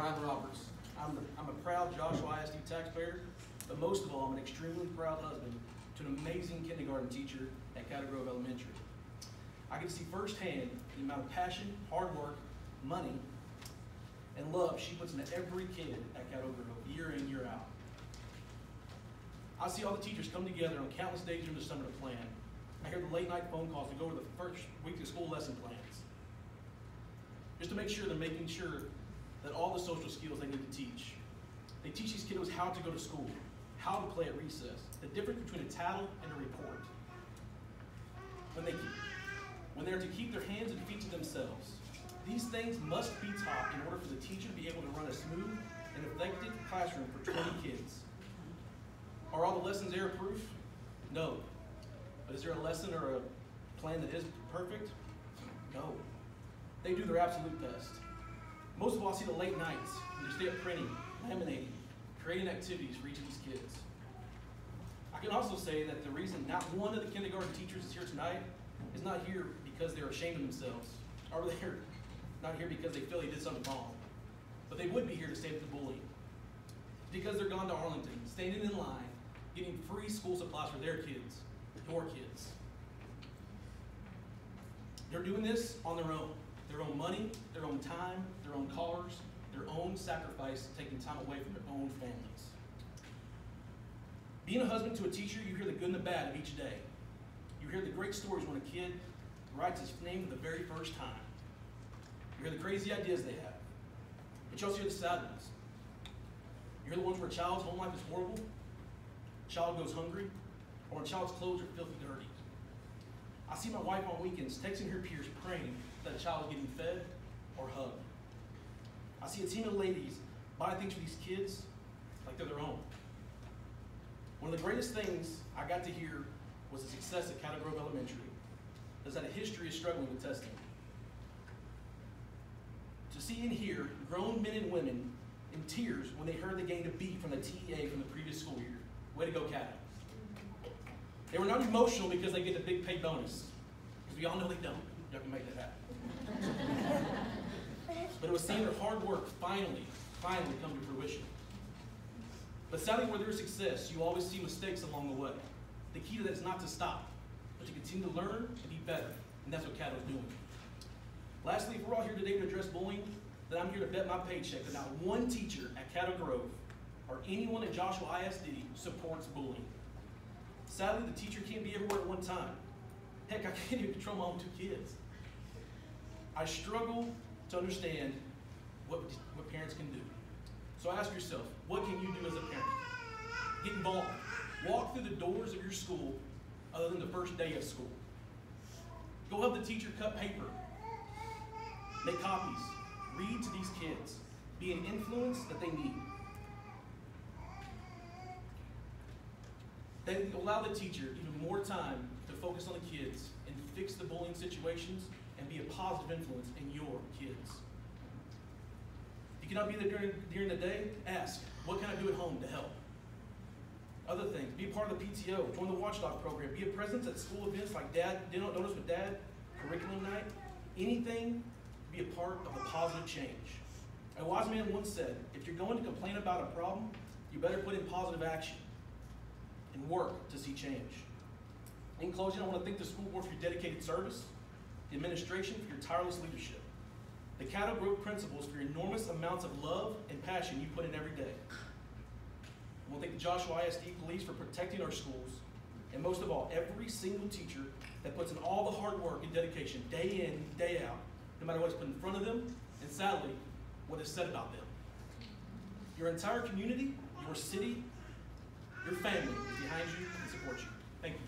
I'm Roberts. I'm a proud Joshua ISD taxpayer, but most of all, I'm an extremely proud husband to an amazing kindergarten teacher at Cattle Grove Elementary. I get to see firsthand the amount of passion, hard work, money, and love she puts into every kid at Cattle Grove, year in, year out. I see all the teachers come together on countless days during the summer to plan. I hear the late night phone calls to go over the first week of school lesson plans, just to make sure they're making sure that all the social skills they need to teach. They teach these kiddos how to go to school, how to play at recess, the difference between a tattle and a report. When they're to keep their hands and feet to themselves, these things must be taught in order for the teacher to be able to run a smooth and effective classroom for 20 kids. Are all the lessons error-proof? No. But is there a lesson or a plan that is perfect? No. They do their absolute best. Most of all, I see the late nights when they stay up printing, laminating, creating activities for each of these kids. I can also say that the reason not one of the kindergarten teachers is here tonight is not here because they're ashamed of themselves, or they're not here because they feel they did something wrong. But they would be here to stay up the bullying. Because they're gone to Arlington, standing in line, getting free school supplies for their kids, your kids. They're doing this on their own money, their own time, their own callers, their own sacrifice, taking time away from their own families. Being a husband to a teacher, you hear the good and the bad of each day. You hear the great stories when a kid writes his name for the very first time. You hear the crazy ideas they have. But you also hear the sad ones. You hear the ones where a child's home life is horrible, a child goes hungry, or when a child's clothes are filthy dirty. I see my wife on weekends texting her peers praying that a child is getting fed or hugged. I see a team of ladies buy things for these kids like they're their own. One of the greatest things I got to hear was the success at Cattle Grove Elementary. Is that a history of struggling with testing. To see and hear grown men and women in tears when they heard they gained a B from the TEA from the previous school year. Way to go, Cattle. They were not emotional because they get a big pay bonus, because we all know they don't. You have to make that happen. But it was seeing their hard work finally come to fruition. But sadly, where there's success, you always see mistakes along the way. The key to that is not to stop, but to continue to learn and be better. And that's what Cattle's doing. Lastly, if we're all here today to address bullying, then I'm here to bet my paycheck that not one teacher at Cattle Grove or anyone at Joshua ISD supports bullying. Sadly, the teacher can't be everywhere at one time. Heck, I can't even control my own 2 kids. I struggle to understand what parents can do. So ask yourself, what can you do as a parent? Get involved. Walk through the doors of your school other than the first day of school. Go help the teacher cut paper. Make copies. Read to these kids. Be an influence that they need. They allow the teacher even more time to focus on the kids and fix the bullying situations and be a positive influence in your kids. If you cannot be there during the day, ask, what can I do at home to help? Other things, be a part of the PTO, join the Watchdog program, be a presence at school events like Dinner with Dad, curriculum night, anything to be a part of a positive change. A wise man once said, if you're going to complain about a problem, you better put in positive action and work to see change. In closing, I want to thank the school board for your dedicated service, the administration for your tireless leadership, the Cattle Grove principals for your enormous amounts of love and passion you put in every day. I want to thank the Joshua ISD police for protecting our schools, and most of all, every single teacher that puts in all the hard work and dedication day in, day out, no matter what's put in front of them, and sadly, what is said about them. Your entire community, your city, your family is behind you and supports you. Thank you.